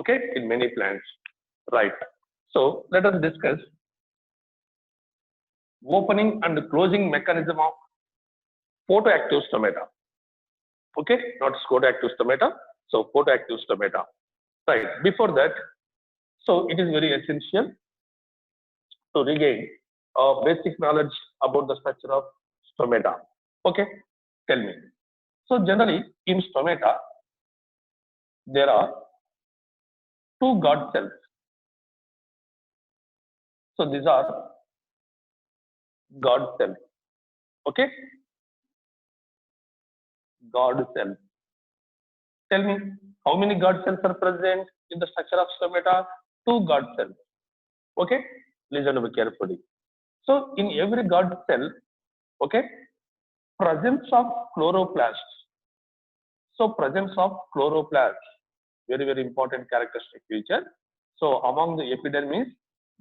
Okay, in many plants, right? So let us discuss opening and closing mechanism of photoactive stomata. Okay, not photoactive stomata. So photoactive stomata. Right. Before that, so it is very essential to regain basic knowledge about the structure of stomata. Okay, tell me. So generally in stomata, there are two guard cells. So these are guard cells. Okay, guard cells. Tell me, how many guard cells are present in the structure of stomata? Two guard cells. Okay, listen to me carefully. So in every guard cell, okay, presence of chloroplasts. So presence of chloroplasts, very, very important characteristic feature. So among the epidermis,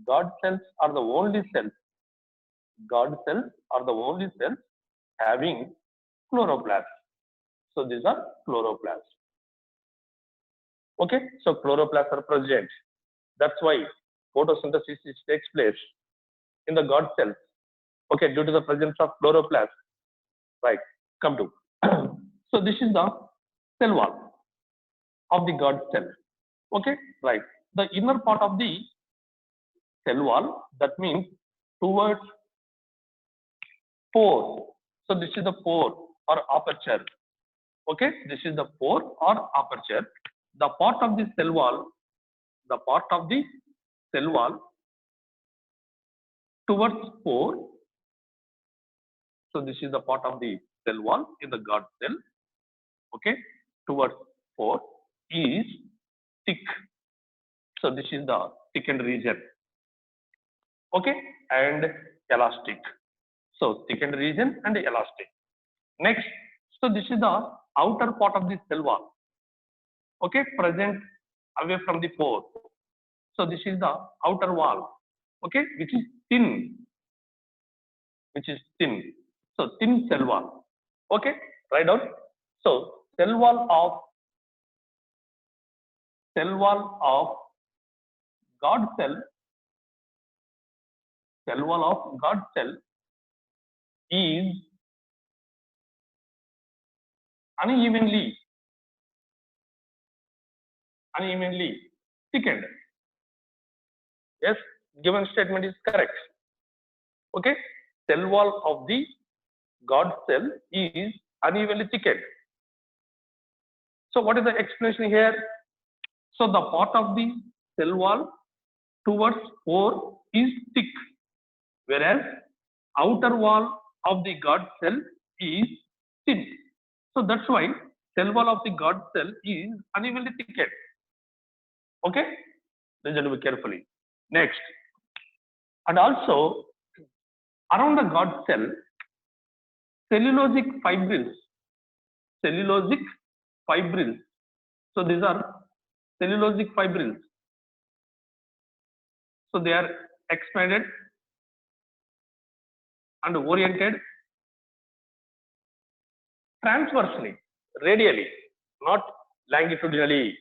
guard cells are the only cells. Guard cells are the only cells having chloroplasts. So these are chloroplasts. Okay, so chloroplasts are present. That's why photosynthesis takes place in the guard cells. Okay, due to the presence of chloroplasts. Right, come to. So this is the cell wall of the guard cell. Okay, right. The inner part of the cell wall, that means towards pore. So this is the pore or aperture. Okay, this is the pore or aperture. The part of the cell wall, towards pore. So this is the part of the cell wall in the guard cell. Okay, towards pore is thick. So this is the thickened region. Okay, and elastic. So thickened region and elastic. Next, so this is the outer part of the cell wall. Okay, present away from the pore. So this is the outer wall. Okay, which is thin. So thin cell wall. Okay, write down. So cell wall of guard cell. Cell wall of guard cell is unevenly thickened. Yes, given statement is correct. Okay, cell wall of the guard cell is unevenly thickened. So what is the explanation here? So the part of the cell wall towards pore is thick, whereas outer wall of the guard cell is thin. So that's why cell wall of the guard cell is unevenly thickened. Okay, listen to me carefully. Next, and also around the guard cell, cellulosic fibrils. So these are cellulosic fibrils. So they are expanded and oriented transversely, radially, not longitudinally.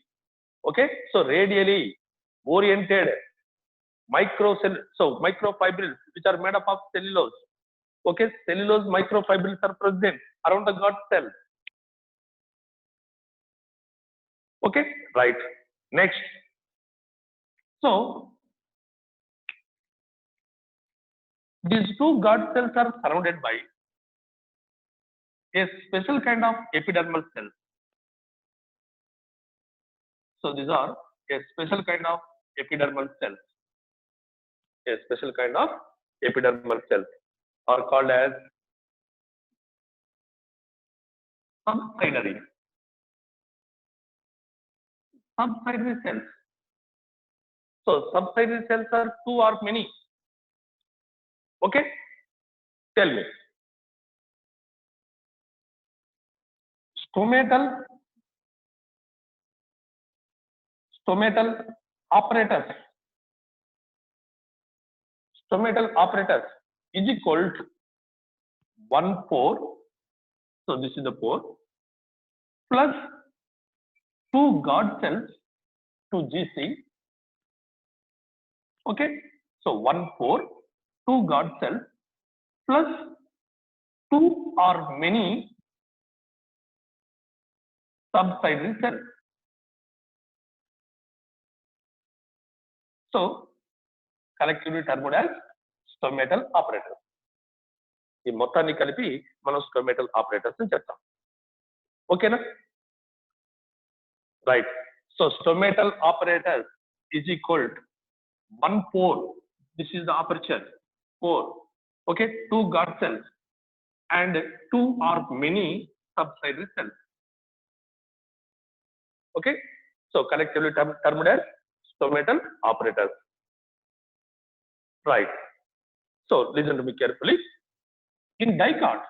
Okay, so radially oriented microfibrils which are made up of cellulose. Okay, cellulose microfibrils are present around the guard cell. Okay, right. Next, so these two guard cells are surrounded by a special kind of epidermal cells. So these are a special kind of epidermal cells. Are called as subsidiary cells. So subsidiary cells are two or many. Okay, tell me. Stomatal apparatus. Stomatal apparatus is equal to one pore. So this is the pore plus two guard cells to GC. Okay, so 1 pore, 2 guard cells plus 2 or many subsidiary cells. So collectively termed as stomatal apparatus. ఈ మొత్తాన్ని కలిపి మనం stomatal apparatus అని చెప్తాం. ఓకేనా? Right. So stomatal apparatus is equal to 1 pore. This is the aperture pore. Okay, 2 guard cells and 2 or many subsidiary cells. Okay, so collectively termed as stomatal apparatus. Right. So listen to me carefully. In dicot,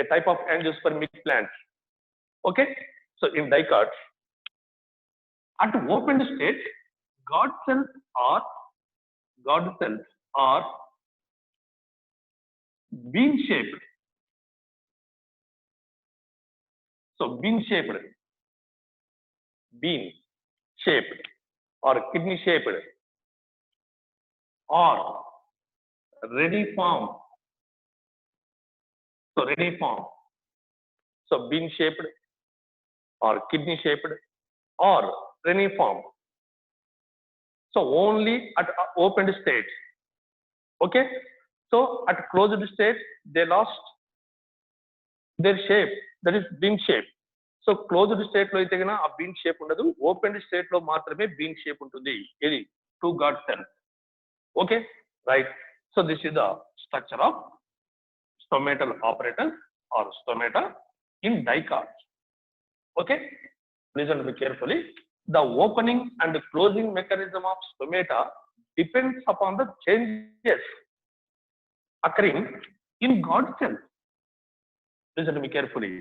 a type of angiospermic plant. Okay, so in dicot, at opened state, guard cells are bean shaped. So bean shaped or kidney shaped or ready form. So ready form. So bean shaped or kidney shaped or ready form. So only at opened state. Okay, so at closed state they lost their shape, that is bean shape. So closed state lo aithe gana a bean shape undadu, opened state lo maatrame bean shape untundi. Edi 2 guard cells. Okay, right. So this is the structure of stomatal apparatus or stomata in dicot. Okay, listen to me carefully. The opening and closing mechanism of stomata depends upon the changes occurring in guard cells. Listen to me carefully.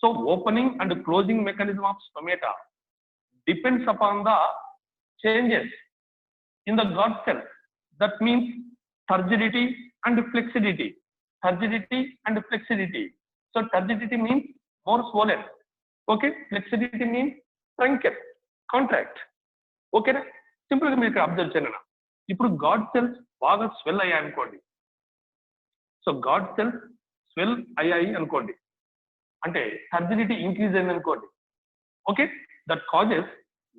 So opening and closing mechanism of stomata depends upon the changes in the guard cells. That means turgidity and flexidity. Turgidity and flexidity. So turgidity means more swollen. Okay, flexidity means shrunken, contract. Okay, simple గా మీరు observe చేయండి. ఇప్పుడు God cells బాగా swell అయ్యాయి అనుకోండి. So guard cells swell అయ్యాయి అనుకోండి, అంటే టర్జిడిటీ ఇంక్రీజ్ అయింది అనుకోండి. Okay, that causes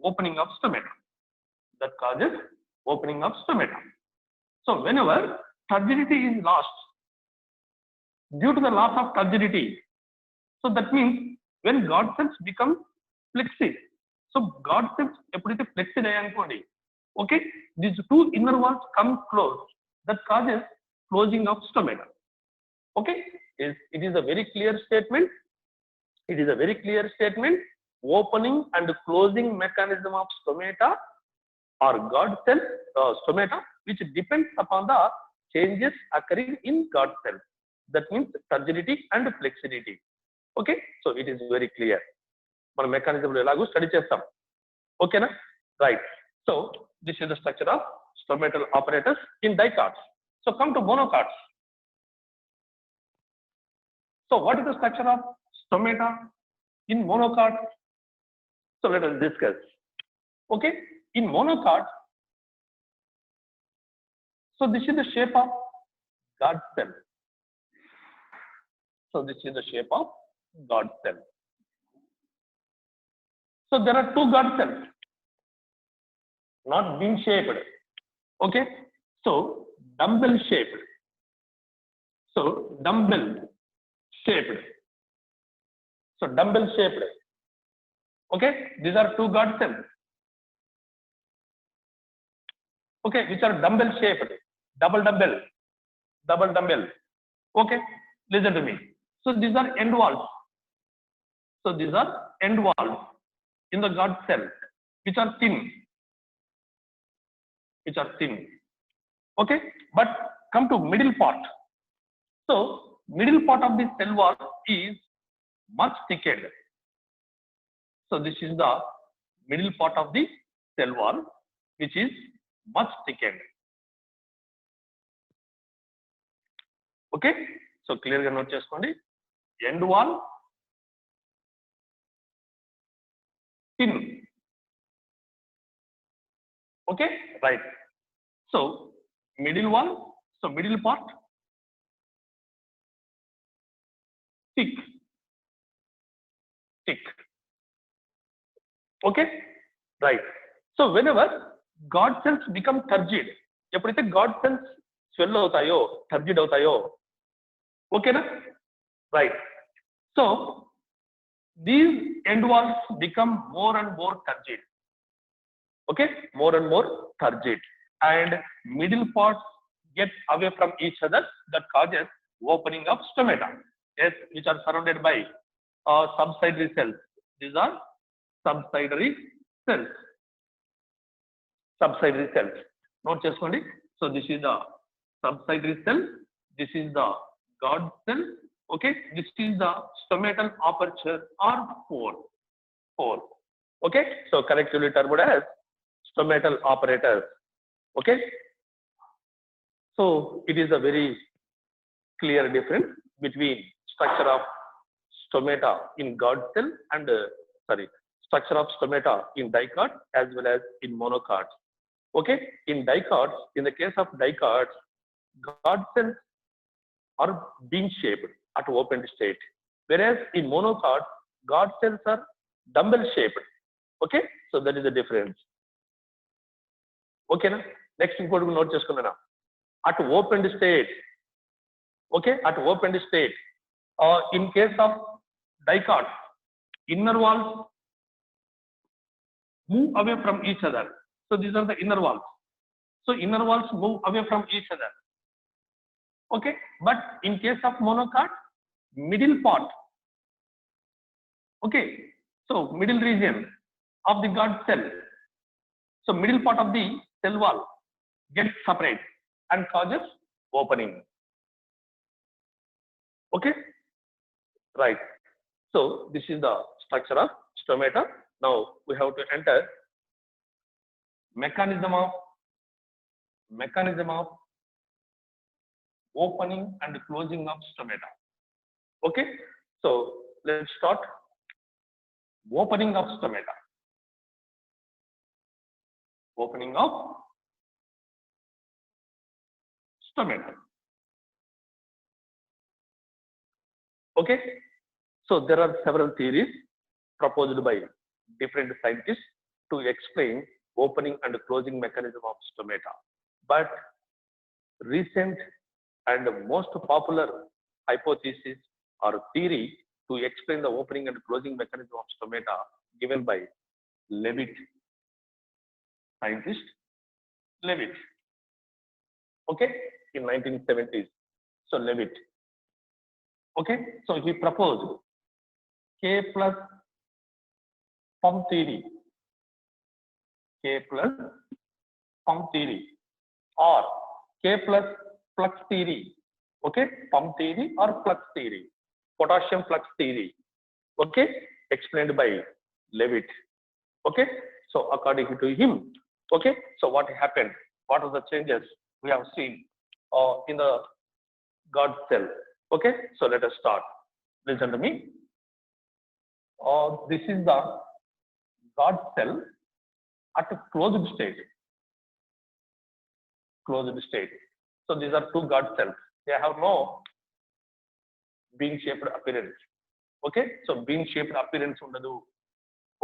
opening of stomata. So whenever turgidity is lost due to the loss of turgidity, so that means when guard cells become flexed, so guard cells eppudaithe flexed ayanukondi, okay, these two inner walls come closed, that causes closing of stomata. Okay, it is a very clear statement. Opening and closing mechanism of stomata or guard cell stomata, which depends upon the changes occurring in guard cells. That means turgidity and flexidity. Okay, so it is very clear. మన mechanism ఎలాగో study చేస్తాం. ఓకేనా? Right. So this is the structure of stomatal apparatus in dicots. So come to monocots. So what is the structure of stomata in monocot? So let us discuss. Okay, in monocot, so this is the shape of guard cell. So there are 2 guard cells, not bean shaped. Okay, so dumbbell shaped. Okay, these are 2 guard cells. Okay, which are dumbbell shaped, double dumbbell. Okay, listen to me. So these are end walls. In the guard cell, which are thin. Okay, but come to middle part. So middle part of the cell wall is much thickened. So this is the middle part of the cell wall, which is much thickened. Okay, so clear ga note cheskondi. End wall thin. Okay, right. So middle wall, so middle part thick, thick. Okay, right. So whenever God cells become turgid, ఎప్పుడైతే God cells swell అవుతాయో, turgid అవుతాయో, ఓకేనా? Right. So these end walls become more and more turgid. Okay, more and more turgid, and middle parts get away from each other. That causes opening of stomata, yes, which are surrounded by subsidiary cells. These are subsidiary cells. Subsidiary cells. Note చేసుకోండి. So this is the subsidiary cell. This is the God cell. Okay, this is the stomatal aperture or pore. Okay, so collectively termed as stomatal apparatus. Okay, so it is a very clear difference between structure of stomata in God cell and structure of stomata in dicot as well as in monocot. Okay, in dicots, in the case of dicots, God cells are bean shaped at open state, whereas in monocot, God cells are dumbbell shaped. Okay, so that is the difference. Okay, na? Next important note చేసుకున్నానా, at opened state. Okay, at opened state, in case of dicot, inner walls move away from each other. So these are the inner walls. So inner walls move away from each other. Okay, but in case of monocot, middle part. Okay, so middle region of the God cell. So middle part of the cell wall gets separate and causes opening. Okay, right. So this is the structure of stomata. Now we have to enter mechanism of opening and closing of stomata. Okay, so let's start opening of stomata. Opening of stomata. Okay, so there are several theories proposed by different scientists to explain opening and closing mechanism of stomata. But recent and most popular hypothesis or theory to explain the opening and closing mechanism of stomata given by Levitt, scientist Levitt. Okay, in 1970s. So Levitt. Okay, so he proposed K plus pump theory, K plus pump theory, or K plus flux theory. Okay, pump theory or flux theory, potassium flux theory. Okay, explained by Levitt. Okay, so according to him, okay, so what happened? What are the changes we have seen in the God cell? Okay, so let us start. Listen to me. This is the God cell at a closed state. Closed state. So these are two God cells. They have no bean shaped appearance. Okay, so bean shaped appearance undadu.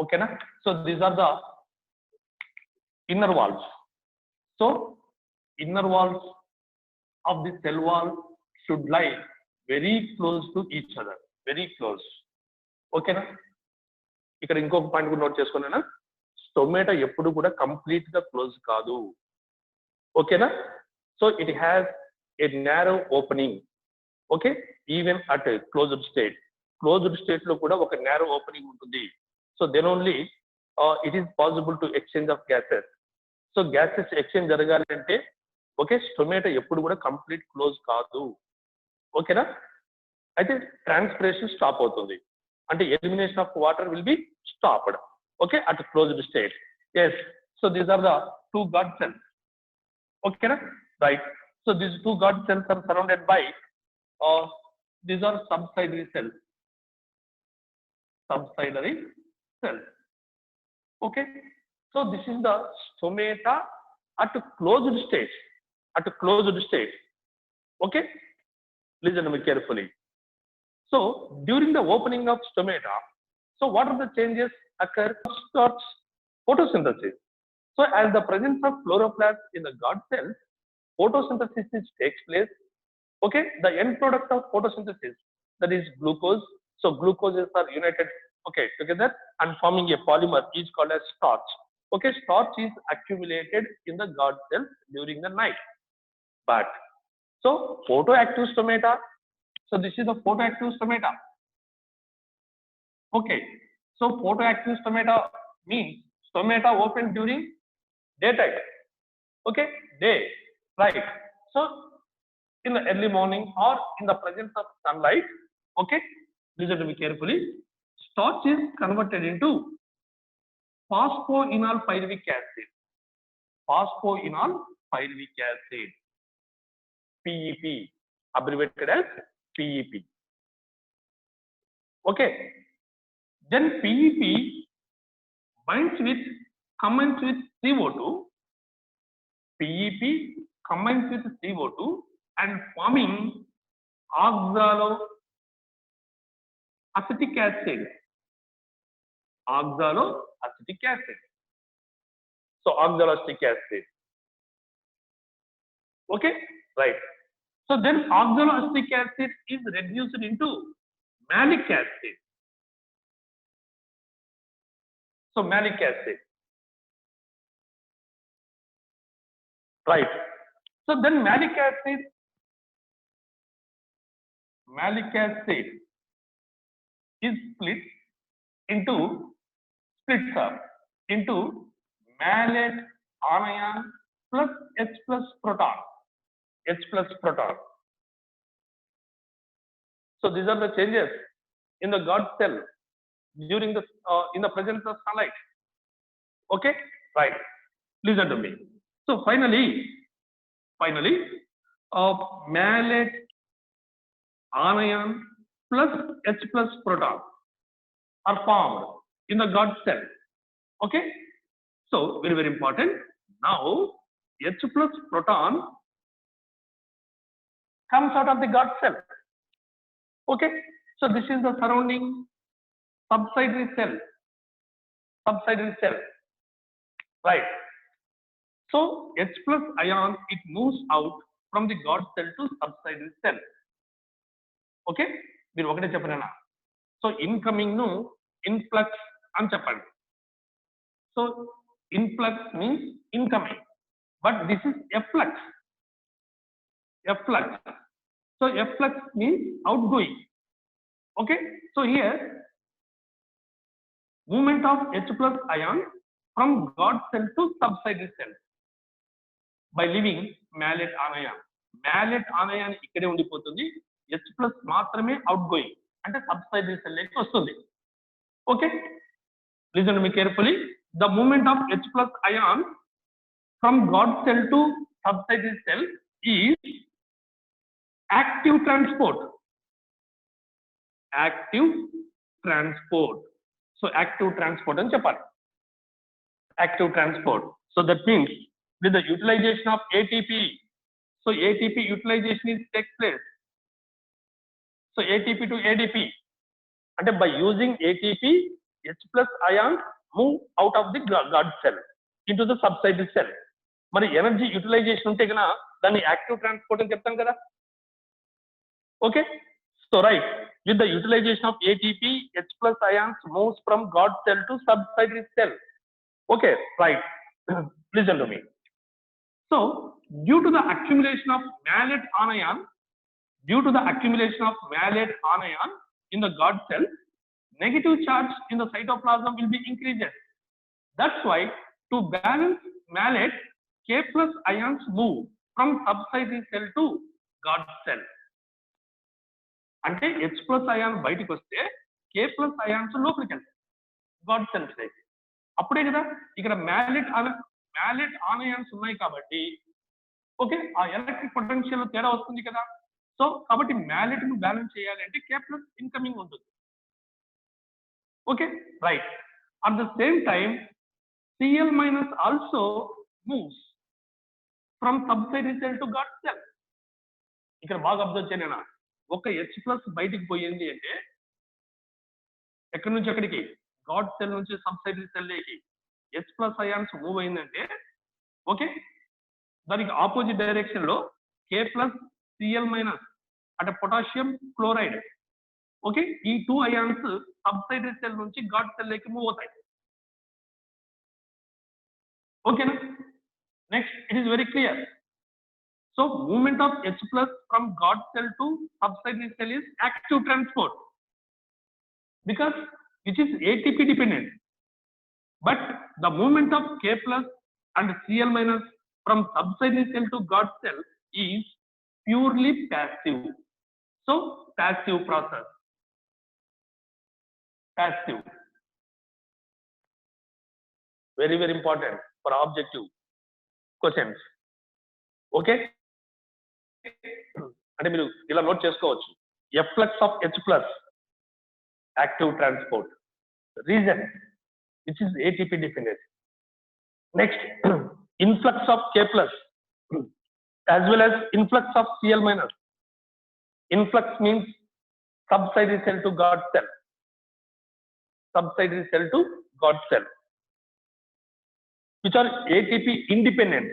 Okay, na? So these are the inner walls. So inner walls of the cell wall should lie very close to each other. Very close. Okay, na? ఇక్కడ ఇంకొక point కూడా note చేసుకున్నానా, స్టొమాటో ఎప్పుడు కూడా complete గా close కాదు. ఓకేనా, so it has a narrow opening. Okay, even at closed state. Closed state లో కూడా ఒక నారో ఓపెనింగ్ ఉంటుంది. So then only it is possible to exchange of gases. So gases exchange జరగాలి అంటే ఓకే, స్టొమాటో ఎప్పుడు కూడా కంప్లీట్ క్లోజ్ కాదు. ఓకేనా, అయితే ట్రాన్స్పిరేషన్ స్టాప్ అవుతుంది, అంటే elimination of water will be stopped. Okay, at closed state. Yes, so these are the two guard cells. ఓకేనా, right. So these two guard cells are surrounded by these are subsidiary cells. Subsidiary cells. Okay, so this is the stomata at a closed state. At a closed state. Okay, listen to me carefully. So during the opening of stomata, so what are the changes occur? Starts photosynthesis. So as the presence of chloroplasts in the gut cells, photosynthesis takes place. Okay, the end product of photosynthesis, that is glucose. So glucoses are united, okay, together and forming a polymer is called as starch. Okay, starch is accumulated in the gut cells during the night. But so photoactive stomata. So this is the photoactive stomata. Okay, so photoactive stomata means stomata open during daytime. Okay, day, right? So in the early morning or in the presence of sunlight, okay, listen to me carefully. Starch is converted into phosphoenol pyruvic acid. Phosphoenol pyruvic acid, PEP, abbreviated as PEP. Okay, then PEP combines with CO2. PEP combines with CO2 and forming oxaloacetic acid. Oxaloacetic acid. So oxaloacetic acid. Okay, right. So then oxaloacetic acid is reduced into malic acid. So malic acid. Right. So then malic acid is splits up into malate anion plus H plus proton. So these are the changes in the gut cell during the in the presence of sunlight. Okay, right. Listen to me. So finally, malate anion plus H plus proton are formed in the gut cell. Okay, so very important. Now H plus proton comes out of the gut cell. Okay, so this is the surrounding subsidiary cell. Right. So H plus ion, it moves out from the gut cell to subsidiary cell. Okay, మీరు ఒకటే చెప్పనా? So incoming nu influx అని చెప్పండి. So influx means incoming, but this is efflux. So efflux means outgoing. Okay, so here movement of H plus ion from gut cell to subsidiary cell by leaving malate anion. Malate anion ikkade undipotundi, H plus maatrame outgoing ante subsidiary cell loki vastundi. Okay, listen to me carefully. The movement of H plus ion from gut cell to subsidiary cell is active transport. So active transport అని చెప్పాలి. Active transport. So that means with the utilization of ATP, so ATP utilization is takes place. So ATP to ADP, and by using ATP, H plus ion move out of the gut cell into the subsidiary cell. మరి energy utilisation ఉంటే కన్నా దాన్ని active transport అని చెప్తాం కదా. Okay, so right, with the utilization of ATP, H plus ions moves from gut cell to subsidiary cell. Okay, right. Listen to me. So due to the accumulation of malate anion in the gut cell, negative charge in the cytoplasm will be increased. That's why to balance malate, K plus ions move from subsidiary cell to gut cell. అంటే H plus ion బయటికి వస్తే K plus ions లోపలికి వెళ్తాయి gut cells కి. అప్పుడే కదా ఇక్కడ malate anions ఉన్నాయి కాబట్టి ఓకే ఆ ఎలక్ట్రిక్ పొటెన్షియల్ తేడా వస్తుంది కదా. సో కాబట్టి malate ను బ్యాలెన్స్ చేయాలి అంటే K plus ఇన్కమింగ్ ఉంటుంది. Okay, right. At the same time Cl minus also moves from subsidiary cell to God cell. ఇక్కడ బాగా అబ్జర్వ్ చేయనా, ఒక H+ బయటికి పోయింది అంటే ఎక్కడి నుంచి ఎక్కడికి, గాడ్ సెల్ నుంచి సబ్సిడరీ సెల్లోకి H+ అయాన్స్ మూవ్ అయిందంటే ఓకే, దానికి ఆపోజిట్ డైరెక్షన్ లో K+Cl- అంటే పొటాషియం క్లోరైడ్ ఓకే, ఈ 2 అయాన్స్ సబ్సిడరీ సెల్ నుంచి గాడ్ సెల్ లోకి మూవ్ అవుతాయి. ఓకేనా, next it is very clear. So movement of H+ from God cell to subsidiary cell is active transport because which is ATP dependent, but the movement of K+ and Cl- from subsidiary cell to God cell is purely passive. So passive process, passive, very very important for objective questions. Okay, అంటే మీరు ఇలా note చేసుకోవచ్చు, efflux of H+ active transport, reason which is ATP dependent. Next influx of K+ as well as influx of Cl-. Influx means subsidiary cell to God cell, subsidiary cell to God cell, which are ATP independent,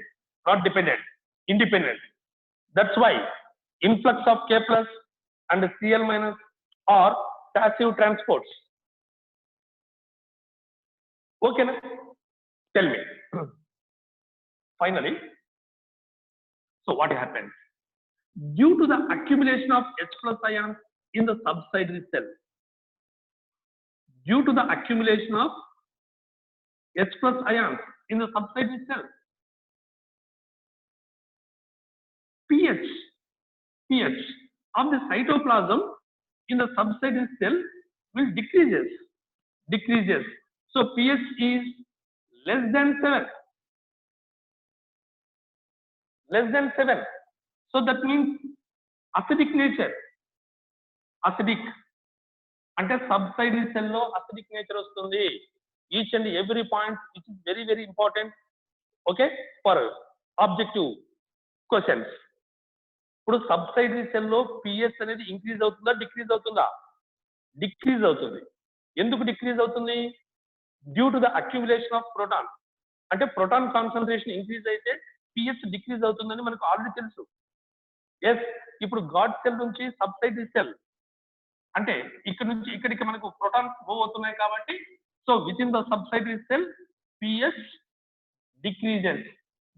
not dependent, independent. That's why influx of K+ and Cl- are passive transports. Okay, na? Tell me. Finally, so what happens? Due to the accumulation of H+ ions in the subsidiary cell, due to the accumulation of H+ ions in the subsidiary cell, pH of the cytoplasm in the subsidiary cell will decreases. So pH is less than 7. So that means acidic nature, acidic అంటే subsidiary cell లో acidic nature వస్తుంది. Each and every point which is very very important okay for objective questions. ఇప్పుడు subsidiary cell లో pH అనేది increase అవుతుందా decrease అవుతుందా? Decrease అవుతుంది. ఎందుకు డిక్రీజ్ అవుతుంది? Due to the accumulation of proton. అంటే ప్రోటాన్ కాన్సన్ట్రేషన్ ఇంక్రీజ్ అయితే పిహెచ్ డిక్రీజ్ అవుతుందని మనకు ఆల్రెడీ తెలుసు. ఎస్, ఇప్పుడు గాడ్ సెల్ నుంచి సబ్సిడరీ సెల్ అంటే ఇక్కడ నుంచి ఇక్కడికి మనకు ప్రోటాన్స్ మూవ్ అవుతున్నాయి కాబట్టి so with in the subsidiary cell pH decreases.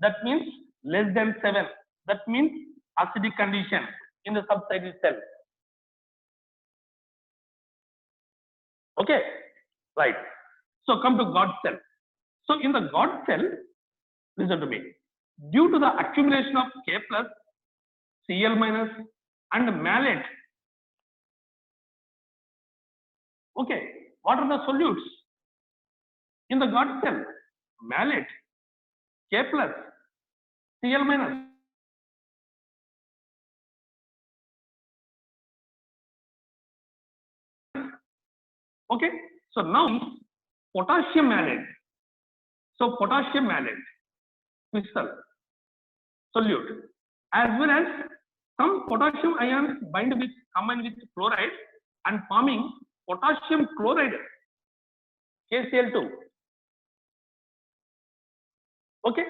That means less than 7. That means acidic condition in the subsidiary cell. Okay, right. So come to God cell. So in the God cell, listen to me, due to the accumulation of K+, Cl- and malate. Okay, what are the solutes in the God cell? Malate, K+, Cl-. Okay, so now potassium malate. So potassium malate crystal solute, as well as some potassium ions combine with chloride and forming potassium chloride, KCl2. Okay,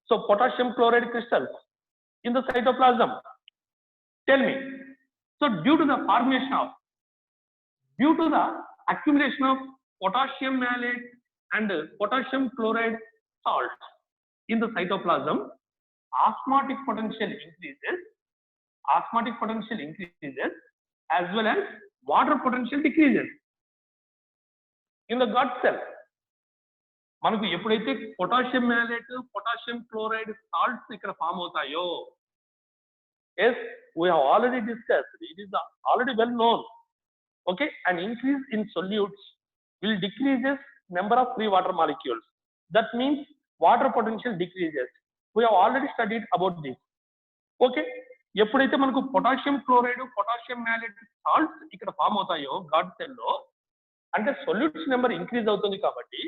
so potassium chloride crystals in the cytoplasm. Tell me, so due to the accumulation of potassium malate and potassium chloride salts in the cytoplasm, osmotic potential increases as well as water potential decreases in the God cell. మనకు ఎప్పుడైతే potassium malate potassium chloride salts ఇక్కడ form అవుతాయో, yes we have already discussed, it is already well known. Okay, an increase in solutes will decreases number of free water molecules. That means water potential decreases. We have already studied about this. Okay, ఎప్పుడైతే మనకు potassium chloride potassium malate salts ఇక్కడ form అవుతాయో guard cell లో, అంటే solutes number increase అవుతుంది కాబట్టి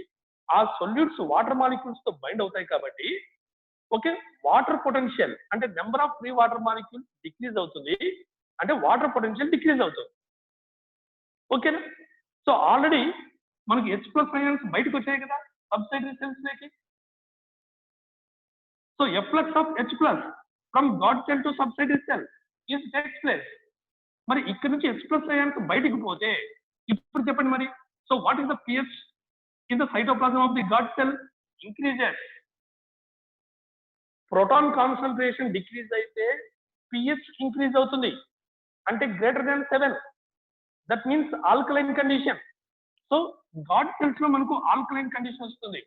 ఆ solutes water molecules తో బైండ్ అవుతాయి కాబట్టి ఓకే వాటర్ పొటెన్షియల్ అంటే number of free water molecules decrease అవుతుంది అంటే వాటర్ పొటెన్షియల్ డిక్రీజ్ అవుతుంది ఓకేనా సో ఆల్రెడీ మనకి H+ అయాన్స్ బయటకు వచ్చాయి కదా సబ్సైడరీ సెల్స్ లోకి so efflux of H+ from guard cell to subsidiary cell is takes place మరి ఇక్కడ నుంచి H+ అయాన్స్ బయటకు పోతే ఇప్పుడు చెప్పండి మరి so what is the pH in the cytoplasm of the God cell increases proton concentration decrease అయితే pH increase అవుతుంది అంటే greater than 7 that means alkaline condition so God cells లో మనకు alkaline condition వస్తుంది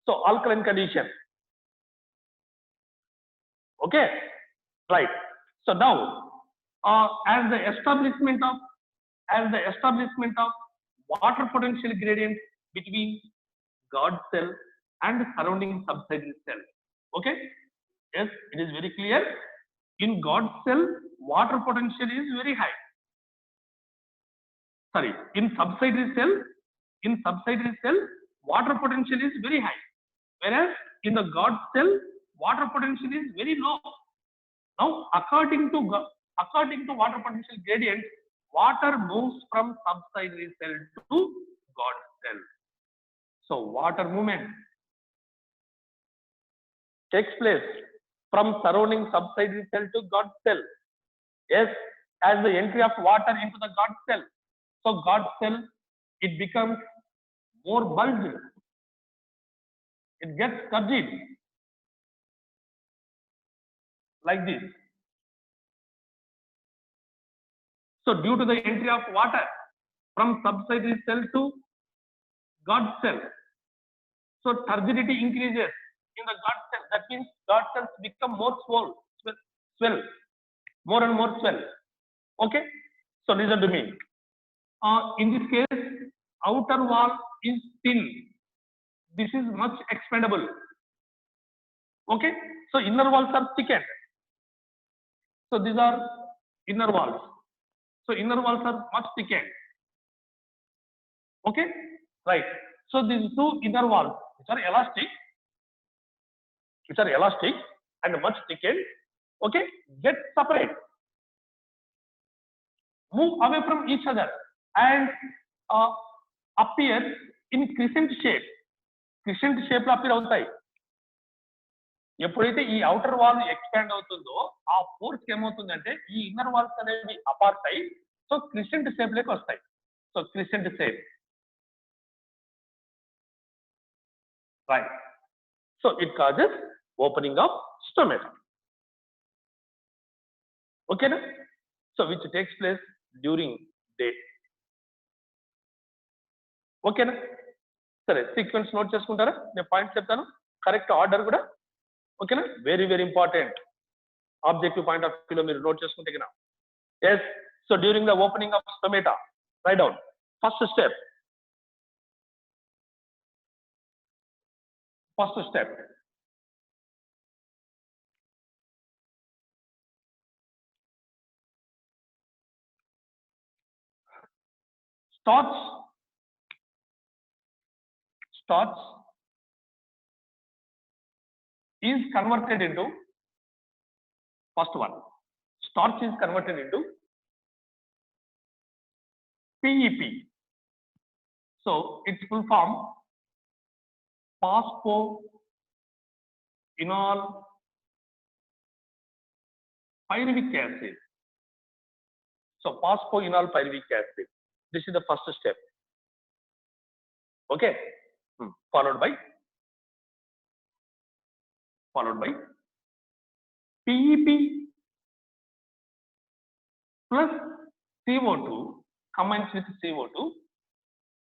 so alkaline condition okay right so now as the establishment of water potential gradient between God cell and surrounding subsidiary cell. Okay? Yes, it is very clear. In God cell, water potential is very high. Sorry, in subsidiary cell, water potential is very high. Whereas in the God cell, water potential is very low. Now, according to water potential gradient, water moves from subsidiary cell to God cell. So water movement takes place from surrounding subsidiary cell to God cell. Yes, as the entry of water into the God cell. So God cell, it becomes more bulged. It gets turgid like this. So due to the entry of water from subsidiary cell to God cell, so turgidity increases in the God cell. That means God cells become more swell, more and more swell. Okay, so listen to me. In this case, outer wall is thin. This is much expandable. Okay, so inner walls are thickened. So these are inner walls. So inner walls are much thickened. Okay, right. So these two inner walls, which are elastic and much thickened, okay, get separate, move away from each other and appear in crescent shape. Crescent shape లో appear అవుతాయి. ఎప్పుడైతే ఈ outer wall expand అవుతుందో ఆ force ఏమవుతుందంటే ఈ inner walls అనేవి apart అయ్యి సో క్రిసెంట్ షేప్ లోకి వస్తాయి. So crescent shape right. So it causes opening of stomata. ఓకేనా? So which takes place during day. ఓకేనా? సరే, సీక్వెన్స్ నోట్ చేసుకుంటారా? నేను పాయింట్స్ చెప్తాను, కరెక్ట్ ఆర్డర్ కూడా. ఓకేనా? Very very important. Objective point of వ్యూలో మీరు నోట్ చేసుకుంటే కదా. Yes, so during the opening of stomata, right down. First step starch is converted into, first one, starch is converted into PEP. So its full form phosphoenol pyruvic acid. So phosphoenol pyruvic acid. This is the first step. Okay, followed by PEP plus CO2 combines with CO2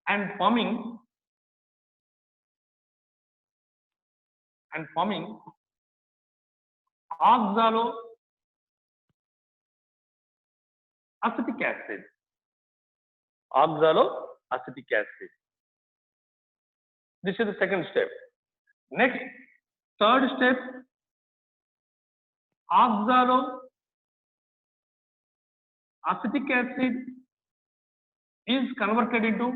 and forming oxaloacetic acid. Oxaloacetic acid. This is the second step. Next, third step, oxaloacetic acid is converted into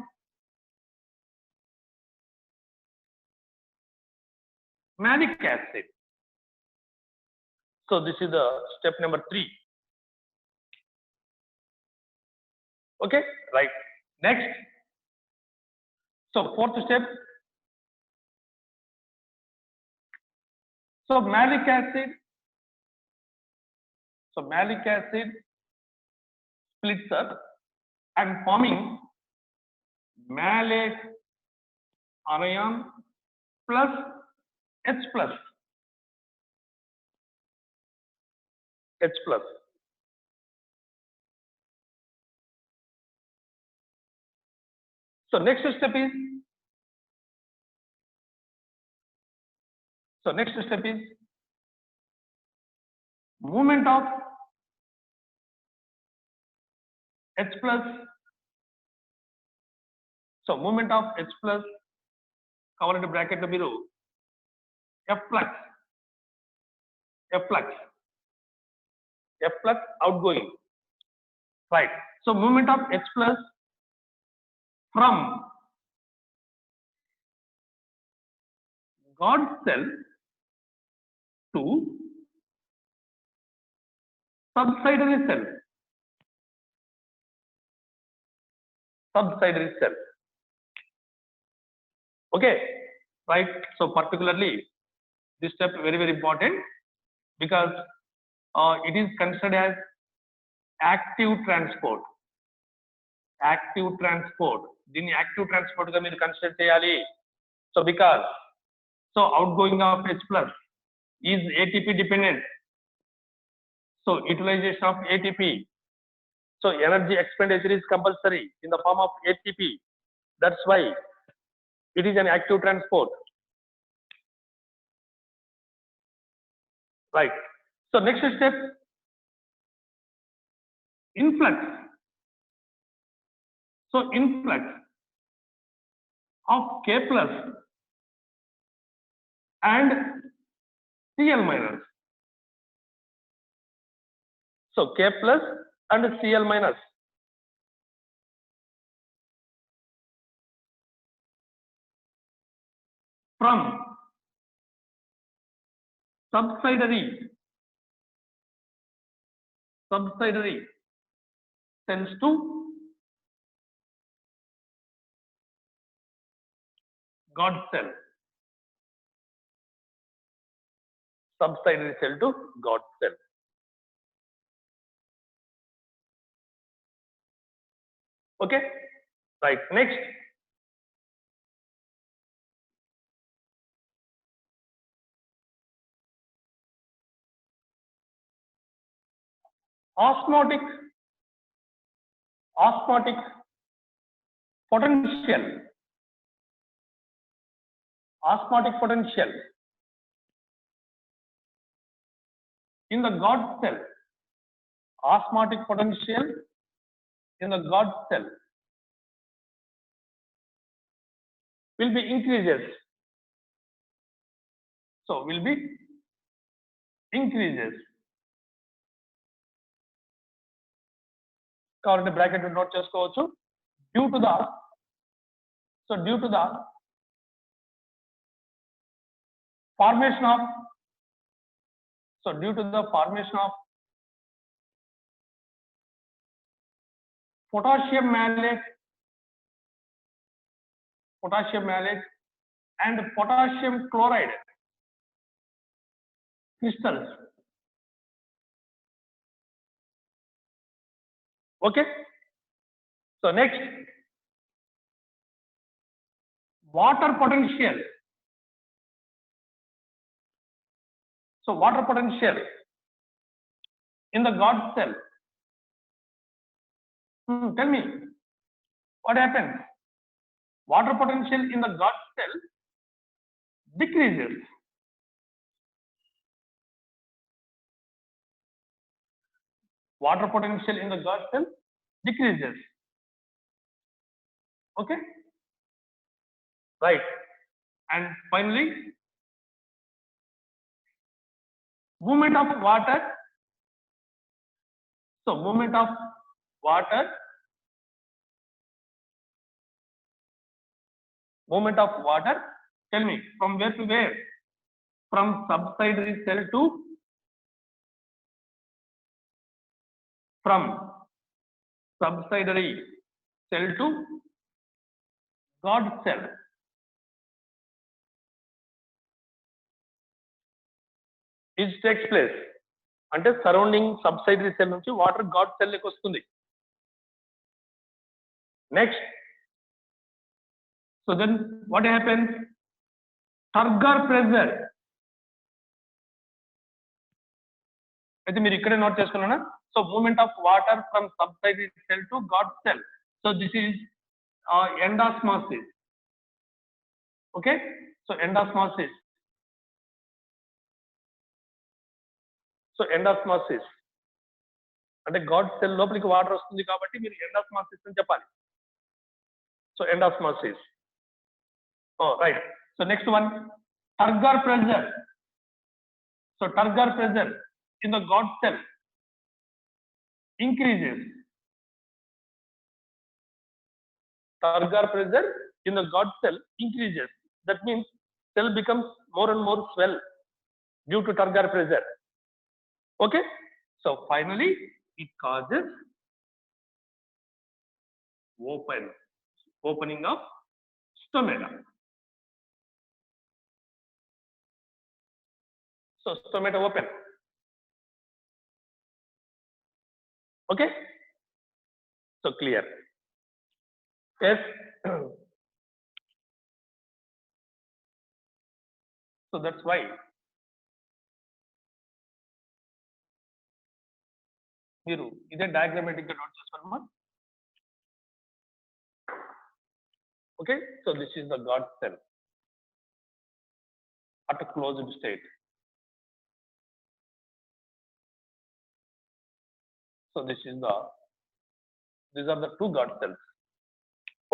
malic acid. So this is the step number 3. Okay, right. Next. So fourth step. So malic acid. So malic acid splits up and forming malate anion plus H plus. H plus. So next step is movement of H plus. So movement of H plus cover into bracket below F flux outgoing, right? So movement of H plus from God cell to subsidiary cell. Okay, right? So particularly this step very important because it is considered as active transport. దీన్ని active transport గా మీరు consider చేయాలి. So because outgoing of H plus is ATP dependent. So utilization of ATP. So energy expenditure is compulsory in the form of ATP. That's why it is an active transport. Right. So next step, influx. So influx of K plus and Cl minus. So K plus and Cl minus. From subsidiary cells to God cell. Subsidiary cell to God cell. Okay, right. Next, osmotic potential. In the God cell. Osmotic potential in the God cell will be increases. So will be increases. Cover the bracket note చేసుకోవచ్చు. Due to the formation of potassium malate and potassium chloride crystals. Okay. So next, water potential. So water potential in the God cell. Tell me, what happens? Water potential in the God cell decreases. Water potential in the God cell decreases. Okay, right. And finally, movement of water. So movement of water Tell me, from where to where? from subsidiary cell to God cell. It takes place అంటే surrounding subsidiary cell నుంచి water guard cell కి వస్తుంది. Next, so then what happens? Turgor pressure అయితే మీరు ఇక్కడే note చేసుకున్నానా? So movement of water from subsidiary cell to guard cell. So this is endosmosis. Okay, so endosmosis. So endosmosis అంటే guard cell లోపలికి water వస్తుంది కాబట్టి మీరు ఎండాస్మాసిస్ అని చెప్పాలి. So endosmosis. Right. So next one, turgor pressure. So turgor pressure in the God cell increases. Turgor pressure in the God cell increases. That means cell becomes more and more swell due to turgor pressure. Okay, so finally it causes opening of stomata. So stomata open. Okay, so clear? Yes. So that's why మీరు ఇదే diagrammatic గా note చేసుకోండి. Okay, so this is the guard cell at a closed state. So these are the two God cells.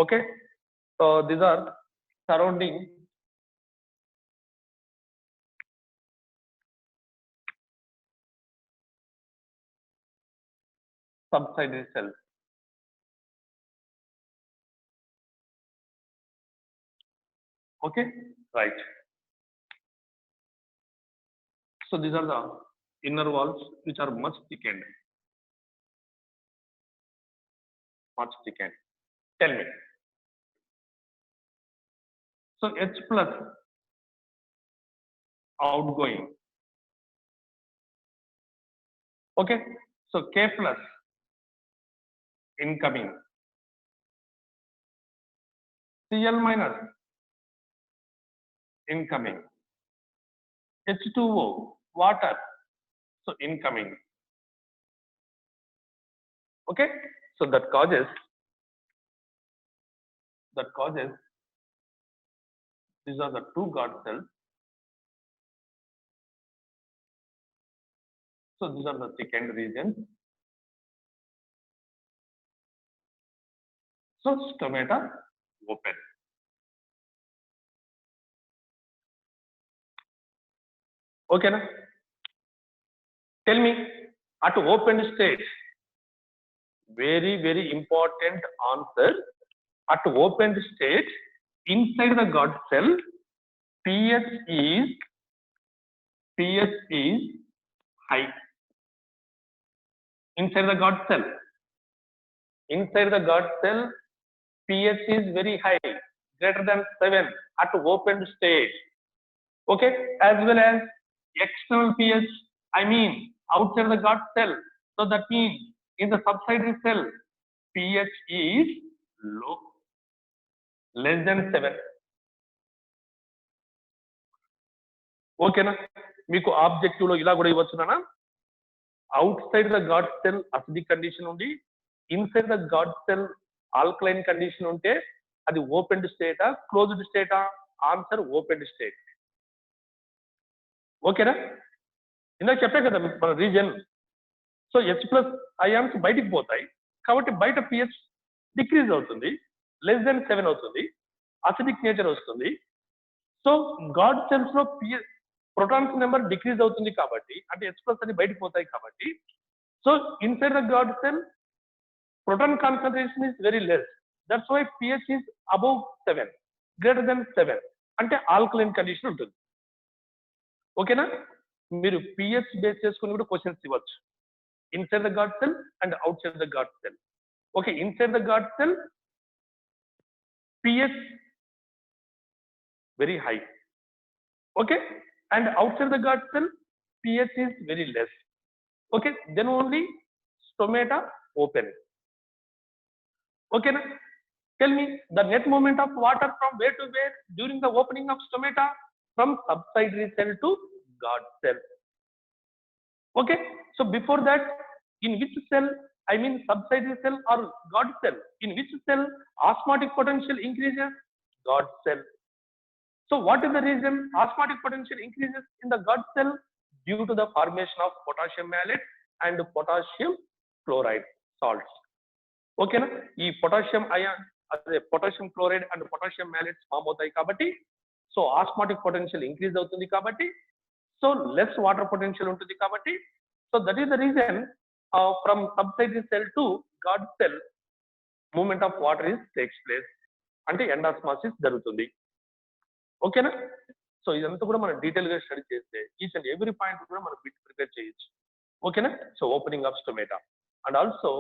Okay, so these are surrounding subsidiary cells. Okay, right. So these are the inner walls which are much thickened. Much thickened. Tell me. So H plus outgoing. Okay, so K plus incoming. Cl minus incoming. H2O water, so incoming. Okay, so that causes these are the two God cells. So these are the thickened regions. So stomata open. Okay na? Tell me, at open state, very very important answer. At open state, inside the God cell, pH is high. Inside the God cell, pH is very high, greater than 7 at open state. Okay, as well as external pH, I mean outside the God cell. So that means in the subsidiary cell, pH is low, less than 7. ఓకేనా? మీకు objective లో ఇలా కూడా ఇవ్వచ్చునా? Outside the guard cell acidic condition ఉండి inside the guard cell alkaline condition ఉంటే అది open స్టేటా క్లోజ్డ్ స్టేటా? Answer open state. ఓకేనా? ఇందాక చెప్పే కదా మన reason. So H plus ions బయటికి పోతాయి కాబట్టి బయట pH డిక్రీజ్ అవుతుంది, లెస్ దెన్ 7 అవుతుంది, అసిడిక్ నేచర్ వస్తుంది. సో గాడ్ సెల్స్ లో ప్రోటాన్స్ నెంబర్ డిక్రీజ్ అవుతుంది కాబట్టి అంటే H ప్లస్ అని బయటికి పోతాయి కాబట్టి so inside the guard cell proton concentration is very less. That's why pH is above 7, greater than 7 అంటే ఆల్కలైన్ కండిషన్ ఉంటుంది. ఓకేనా? మీరు pH బేస్ చేసుకుని కూడా క్వశ్చన్స్ ఇవ్వచ్చు. Inside the guard cell and out side the guard cell. Okay, inside the guard cell pH very high. Okay, and outside the gut cell pH is very less. Okay, then only stomata open. Okay, na? Tell me the net movement of water from where to where during the opening of stomata, from subsidiary cell to gut cell. Okay, so before that, in which cell, I mean subsidiary cell or gut cell, in which cell osmotic potential increases? Gut cell. So what is the reason osmotic potential increases in the gut cell? Due to the formation of potassium malate and potassium chloride salts. Okay na? ఈ potassium ion అదే potassium chloride and potassium malates form అవుతాయి కాబట్టి, so osmotic potential increase అవుతుంది కాబట్టి, so less water potential ఉంటుంది కాబట్టి, so that is the reason from subsidiary cell to guard cell movement of water is takes place, అంటే endosmosis జరుగుతుంది. ఓకేనా? So ఇదంతా కూడా మనం డీటెయిల్ గా స్టడీ చేస్తే ఈచ్ అండ్ ఎవ్రీ పాయింట్ కూడా మనం ప్రిపేర్ చేయొచ్చు. ఓకేనా? So opening of stomata and also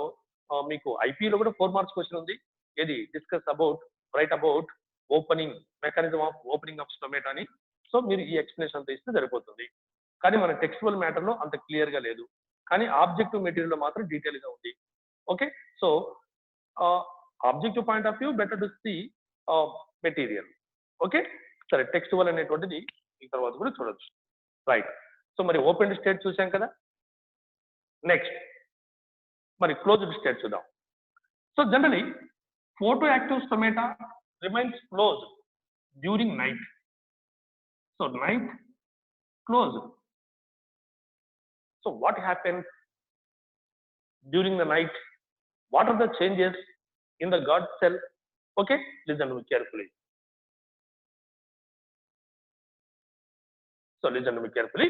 మీకు ఐపీలో కూడా 4 మార్క్స్ క్వశ్చన్ ఉంది. ఏది discuss about write about opening mechanism of opening of stomata అని. సో మీరు ఈ ఎక్స్ప్లెనేషన్ అంతా ఇస్తే సరిపోతుంది. కానీ మన టెక్స్టువల్ మ్యాటర్ లో అంత క్లియర్ గా లేదు, కానీ ఆబ్జెక్టివ్ మెటీరియల్ లో మాత్రం డీటెయిల్ గా ఉంది. Okay, so objective point of view better to see material. Okay, సరే, టెక్స్టువల్ అనేటువంటిది ఈ తర్వాత కూడా చూడొచ్చు. రైట్, సో మరి ఓపెన్ స్టేట్ చూసాం కదా. నెక్స్ట్ మరి క్లోజ్డ్ స్టేట్ చూద్దాం. So generally photo active stomata remains closed during night. So night closed. So what happens during the night? What are the changes in the guard cell? Okay, listen carefully. So listen to me carefully.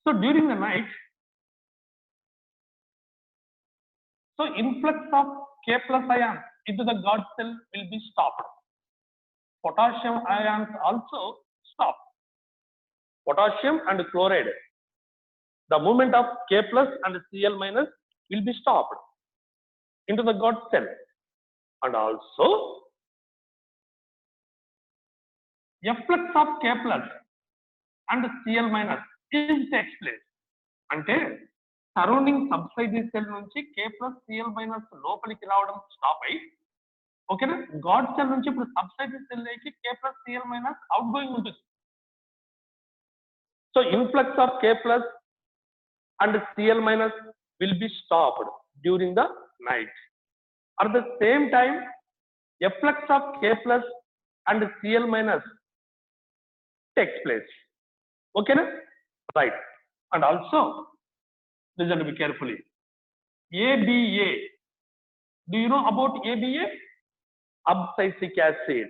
So during the night, so influx of K plus ions into the God cell will be stopped. Potassium ions also stop. Potassium and chloride, the movement of K plus and Cl minus will be stopped into the God cell, and also efflux of K plus and Cl minus is takes place. అంటే surrounding subsidiary cell నుంచి K plus Cl minus లోపలికి రావడం stop అయ్యి, ఓకేనా, God cell నుంచి ఇప్పుడు subsidiary cell లోకి K plus Cl minus outgoing ఉంటుంది. So influx of K plus and Cl minus will be stopped during the night. At the same time, efflux of K plus and Cl minus takes place. Okay na? Right. And also listen to me carefully. ABA, do you know about ABA? Abscisic acid.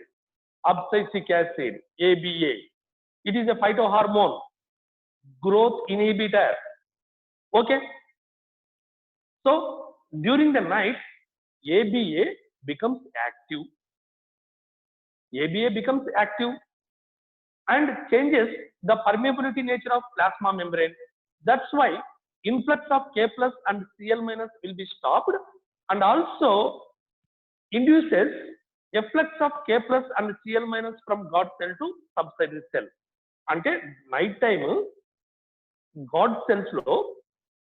Abscisic acid, ABA, it is a phytohormone, growth inhibitor. Okay, so during the night ABA becomes active. ABA becomes active and changes the permeability nature of plasma membrane. That's why influx of K plus and Cl minus will be stopped, and also induces efflux of K plus and Cl minus from God cell to subsidiary cell. అంటే night time God cells లో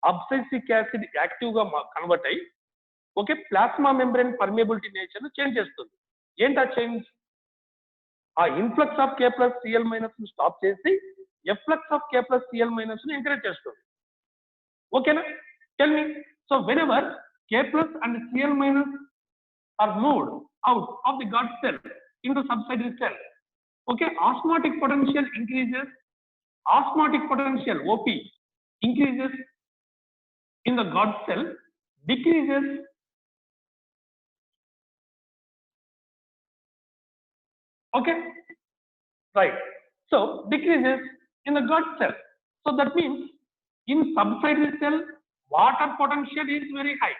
abscisic acid active గా convert అయ్యి, okay, plasma membrane permeability nature change చేస్తుంది. ఏంటా change? ఆ influx of K plus Cl minus ను stop చేసి efflux of K plus Cl minus ను ఎంకరేజ్ చేస్తుంది. ఓకేనా? Tell me. So whenever K plus and Cl minus are moved out of the God cell into subsidiary cell, okay, osmotic potential increases. Osmotic potential OP increases in the God cell, decreases okay, right, so decreases in the God cell. So that means in subsidiary cell water potential is very high,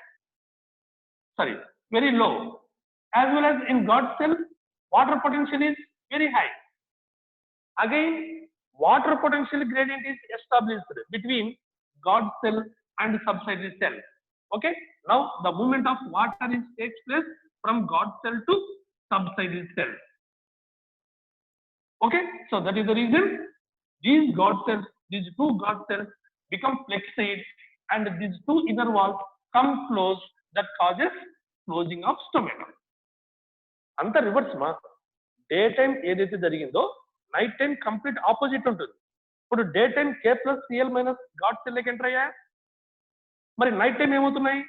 sorry, very low, as well as in God cell water potential is very high. Again water potential gradient is established between God cell and subsidiary cell. Okay. Now the movement of water takes place from God cell to subsidiary cell. Okay. So that is the reason these God cells, these two God cells become flexed and these two inner walls come closed, that causes closing of stomata. అంత reverse మా day time ఏదైతే జరిగిందో night time complete opposite ఉంటుంది. ఇప్పుడు day time K+Cl - God cell enter అయ్యా, మరి night time ఏమవుతున్నాయి,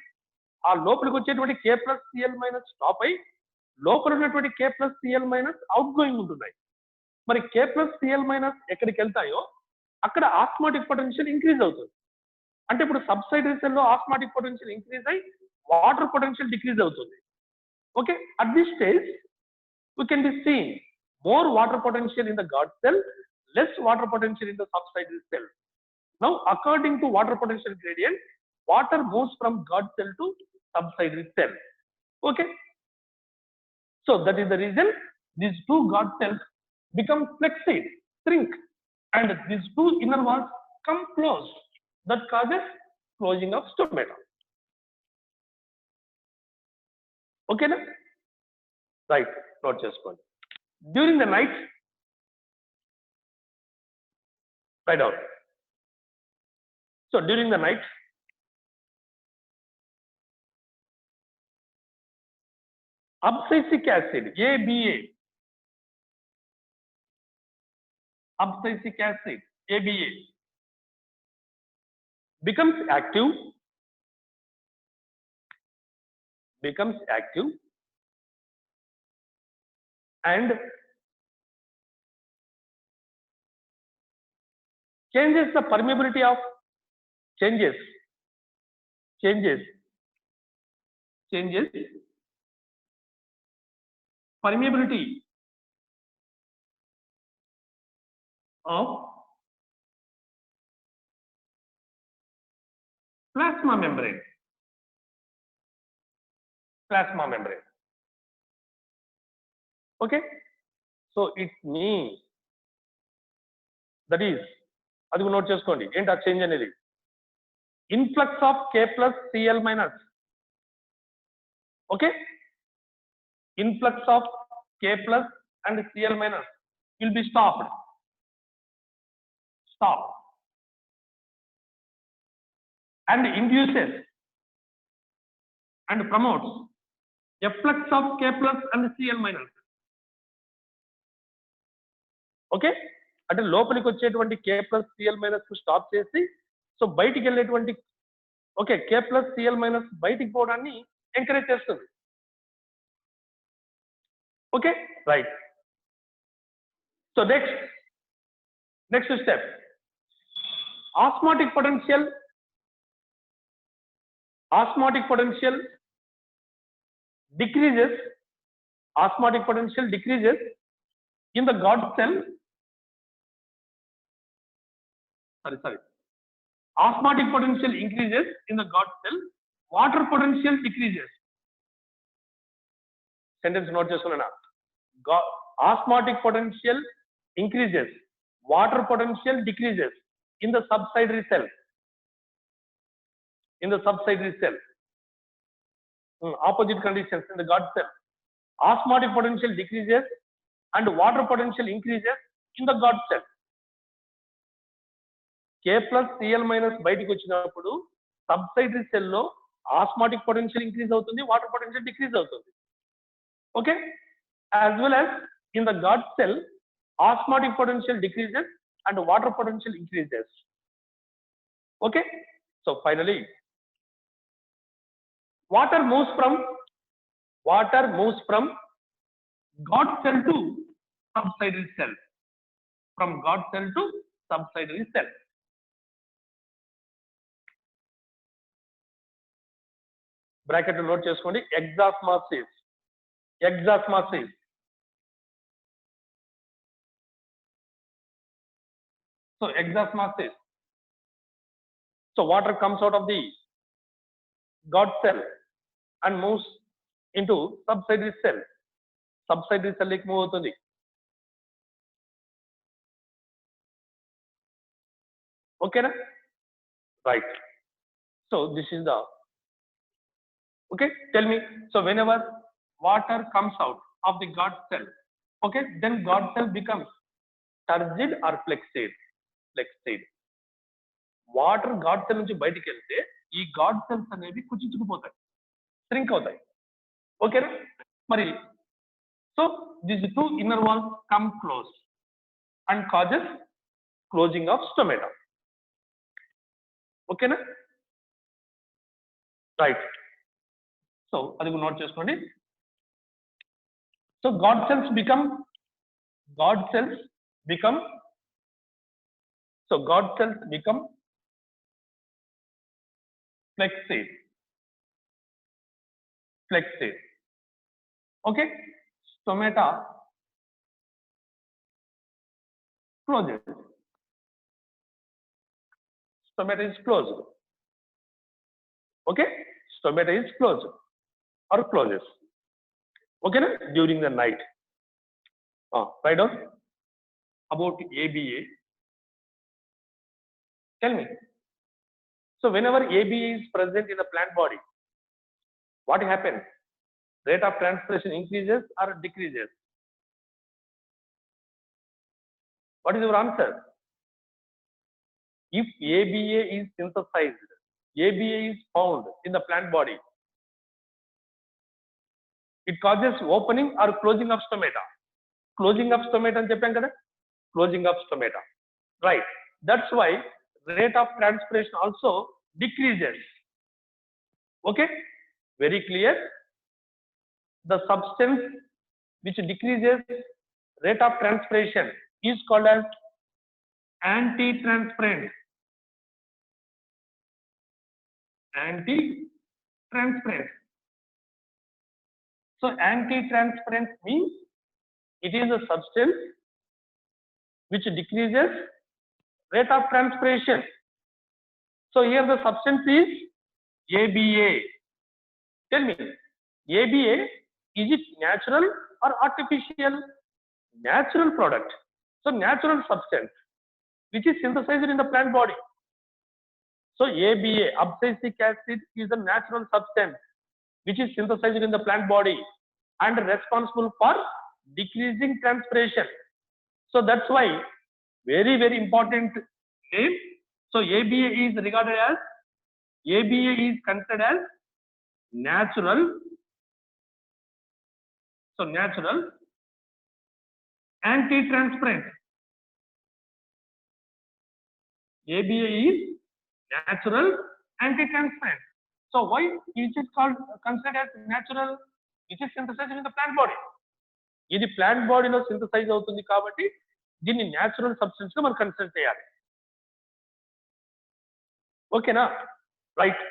ఆ లోపలికి వచ్చేటువంటి K+Cl- స్టాప్ అయి లోపల ఉన్నటువంటి K+Cl- అవుట్ గోయింగ్ ఉంటున్నాయి. మరి K+Cl- ఎక్కడికి వెళ్తాయో అక్కడ ఆస్మాటిక్ పొటెన్షియల్ ఇంక్రీజ్ అవుతుంది. అంటే ఇప్పుడు సబ్సైడరీ సెల్ లో ఆస్మాటిక్ పొటెన్షియల్ ఇంక్రీజ్ అయి వాటర్ పొటెన్షియల్ డిక్రీజ్ అవుతుంది. Okay, at this stage we can be seeing more water potential in the God cell, less water potential in the subsidiary cell. Now according to water potential gradient, water moves from God cell to subsidiary cell. Okay, so that is the reason these two God cells become flexed, shrink, and these two inner walls come closed, that causes closing of stomata. Okay na? Right, note చేసుకోండి. During the night, write down. So during the night, abscisic acid ABA, abscisic acid ABA becomes active and changes the permeability of changes permeability of plasma membrane. Okay, so it means that is అది note చేసుకోండి ఏంటి ఆ change అనేది, influx of K+Cl-. Okay, influx of K+ and Cl- will be stopped and induces and promotes efflux of K+ and Cl-. Okay, అంటే లోపలికి వచ్చేటువంటి K+Cl- stop చేసి so బయటికి వెళ్ళేటువంటి ఓకే K+Cl- బయటికి పోవడాన్ని ఎంకరేజ్ చేస్తుంది. Okay, right. So next step, osmotic potential decreases in the God cell. Osmotic potential increases in the God cell, water potential decreases. Sentence note చేసుకున్నానా, osmotic potential increases, water potential decreases in the subsidiary cell. Opposite conditions in the God cell, osmotic potential decreases and water potential increases in the God cell. K+Cl- బయటికి వచ్చినప్పుడు సబ్సైడరీ cell లో osmotic potential increase అవుతుంది, water potential decrease అవుతుంది. Okay, as well as in the God cell, osmotic potential decreases and water potential increases. Okay, so finally water moves from God cell to subsidiary cell, bracket note చేసుకోండి, ఎగ్జాస్మాసిస్. So exosmosis. So water comes out of the God cell and moves into subsidiary cell. Subsidiary cell like move అవుతుంది. Okay, na? Right. So this is the okay. Tell me. So whenever water comes out of the God cell, okay, then God cell becomes turgid or flexed. Flexed. Water guard cell నుంచి బయటికి వెళ్తే ఈ God cells అనేవి కుచించుకుపోతాయి, shrink అవుతాయి. ఓకేనా? మరి so this two inner walls come close and causes closing of stomata. ఓకేనా? Right. So అది నోట్ చేసుకోండి. So guard cells become so God cells become flexed. Okay, stomata closes. Stomata is closed. Okay, stomata is closed or closes. Okay, na? During the night. Write down about ABA. Tell me. So whenever ABA is present in the plant body, what happens? Rate of transpiration increases or decreases? What is your answer? If ABA is synthesized, ABA is found in the plant body, it causes opening or closing of stomata. Closing of stomata అని చెప్పాం కదా, closing of stomata. Right. That's why rate of transpiration also decreases. Okay, very clear. The substance which decreases rate of transpiration is called as anti-transparent. Anti-transparent. So anti-transparent means it is a substance which decreases rate of transpiration. So here the substance is ABA. Tell me, ABA, is it natural or artificial? Natural product. So natural substance which is synthesized in the plant body. So ABA, abscisic acid, is a natural substance which is synthesized in the plant body and responsible for decreasing transpiration. So that's why very, very important name. So ABA is regarded as, ABA is considered as natural. So natural anti-transparent. ABA is natural anti-transparent. So why is it called considered as natural? It is synthesized in the plant body. ఇది plant బాడీలో synthesise అవుతుంది కాబట్టి దీన్ని natural substance గా మనం consider చేయాలి. ఓకేనా? Right.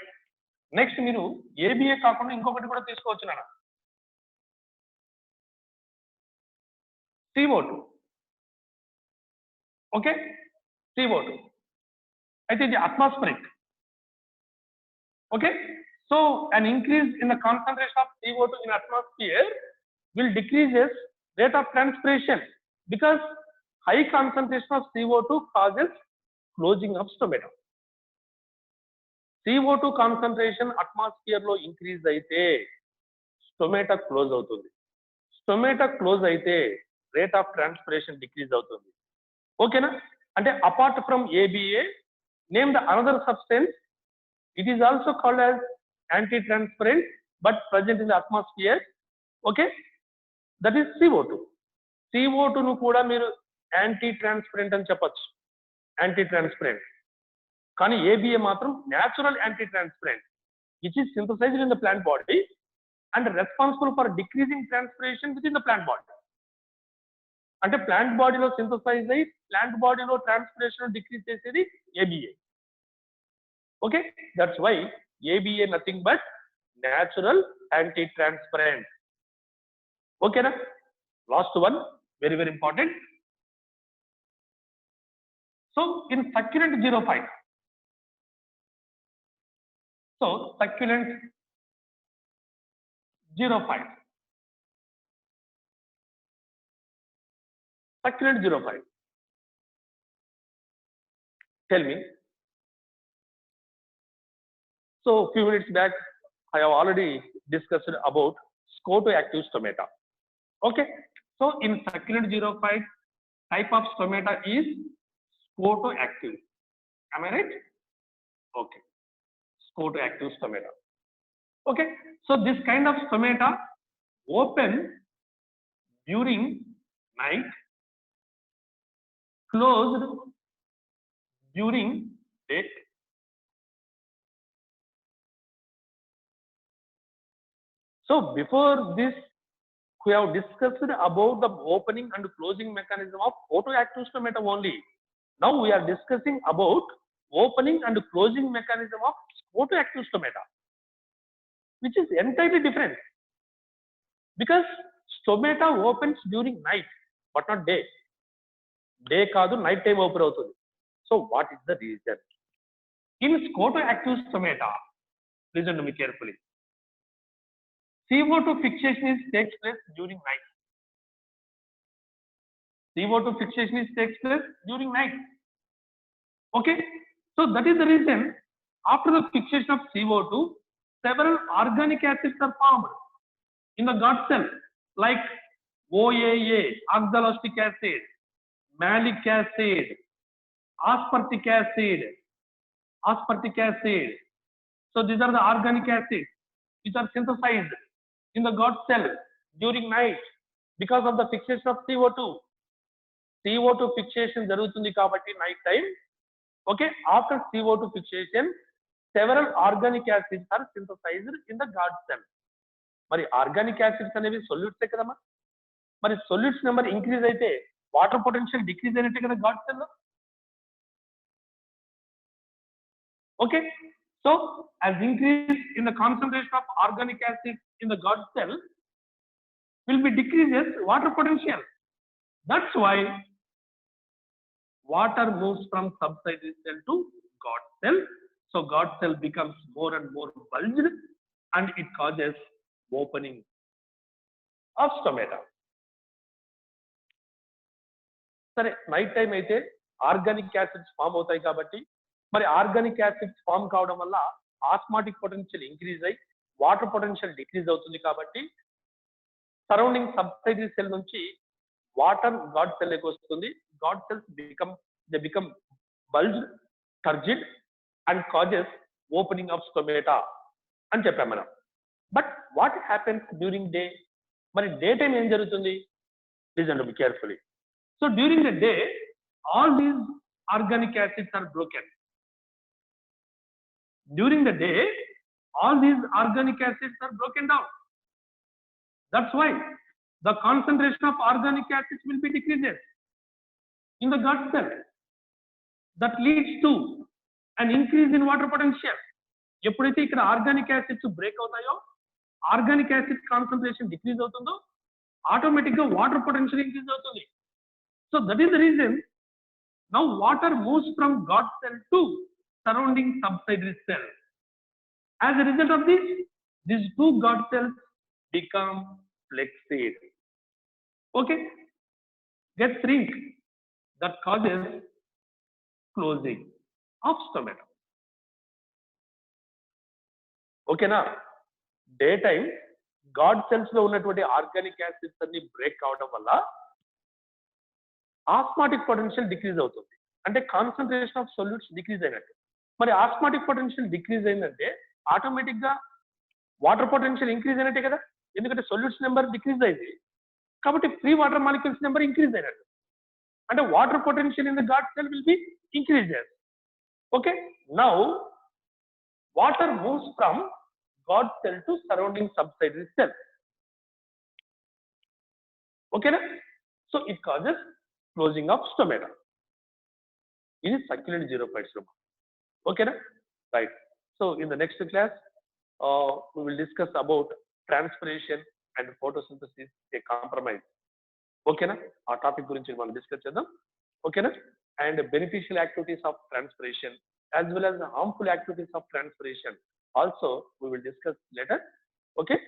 Next మీరు ఏబిఏ కాకుండా ఇంకొకటి కూడా తీసుకోవచ్చు నాన్న, CO2. ఓకే, CO2 అయితే ఇది atmospheric. Okay, so an increase in the concentration of CO2 in atmosphere will decreases rate of transpiration because high concentration of CO2 causes closing of stomata. CO2 concentration atmosphere లో increase అయితే stomata close అవుతుంది. Stomata close అయితే rate of transpiration decrease అవుతుంది. ఓకేనా? అంటే apart from ABA, name the another substance. It is also called as anti-transparent but present in the atmosphere. Okay, that is CO2. CO2 ను కూడా మీరు anti-transparent అని చెప్పొచ్చు, యాంటీ-ట్రాన్స్పరెంట్. కానీ ఏబిఏ మాత్రం natural anti-transparent which is synthesized in the plant body and responsible for decreasing transpiration within the plant body. అంటే plant బాడీలో synthesise అయ్యి ప్లాంట్ బాడీలో ట్రాన్స్పిరేషన్ డిక్రీజ్ చేసేది ABA. Okay, that's why ABA nothing but natural anti-transparent. Okay na? Last one, very, very important. So in succulent 05, so succulent 05, succulent 05, tell me, So few minutes back, I have already discussed about scotoactive stomata. Okay. So in succulent xerophyte, type of stomata is scotoactive. Am I right? Okay. Scotoactive stomata. Okay. So this kind of stomata open during night, closed during day. So before this, we have discussed about the opening and closing mechanism of photoactive stomata only. Now we are discussing about opening and closing mechanism of photoactive stomata, which is entirely different. Because stomata opens during night, but not day. Day kaadu, night time open avutundi. So what is the reason? In scotoactive stomata, listen to me carefully. CO2 fixation takes place during night. CO2 fixation takes place during night. Okay. So that is the reason after the fixation of CO2, several organic acids are formed in the gut cell like OAA, oxaloacetic acid, malic acid, aspartic acid. So these are the organic acids which are synthesized in the gut cell during night because of the fixation of CO2. CO2 fixation jarugutundi kabatti night time. Okay, after CO2 fixation, several organic acids are synthesized in the gut cell. Mari organic acids anevi solutes kadama. Mari solutes number increase aithe water potential decrease ayinate kada gut cell lo. Okay, so as increase in the concentration of organic acids in the gut cell will be decreases water potential. That's why water moves from subsidary cell to gut cell. So gut cell becomes more and more bulged and it causes opening of stomata. Sare night time aithe organic acids form avutayi kabatti mari organic acids form kavadam valla osmotic potential increase ayi water potential decrease avutundi kabatti surrounding subsidary cell nunchi water gut cell loki vastundi. Gut cells become bulged, turgid and causes opening of stomata అని చెప్పాం మనం. But what happens during day? మరి day time ఏం జరుగుతుంది? Listen to me carefully. So during the day, all these organic acids are broken. During the day, all these organic acids are broken down. That's why the concentration of organic acids will be decreases in the gut cell. That leads to an increase in water potential. ఎప్పుడైతే ఇక్కడ organic acids break అవుతాయో organic acid concentration decrease అవుతుందో automatic గా water potential increase అవుతుంది. So that is the reason now water moves from gut cell to surrounding subsidiary cell. As a result of this, these two gut cells become flexed. Okay, get shrink. That causes closing of stomata. Okay na? Daytime gut cells లో ఉన్నటువంటి organic acids అన్ని break అవడం వల్ల osmotic potential decrease అవుతుంది. అంటే concentration of solutes decrease అయినట్టు. మరి osmotic potential decrease అయిందంటే ఆటోమేటిక్ గా వాటర్ పొటెన్షియల్ ఇంక్రీజ్ అయినట్టే కదా. ఎందుకంటే సొల్యూట్స్ నెంబర్ డిక్రీజ్ అయింది కాబట్టి free water molecules number increase అయినట్టు. అంటే water potential in the gut cell will be increases. Okay, now water moves from gut cell to surrounding subsidiary cell. Okay na? So it causes closing of stomata. It is succulent xerophytes. Okay na? Right. So in the next class, we will discuss about transpiration and photosynthesis, a compromise. Okay na? Our topic gurinchi మనం discuss చేద్దాం. Okay na? And beneficial activities of transpiration as well as the harmful activities of transpiration also we will discuss later. Okay.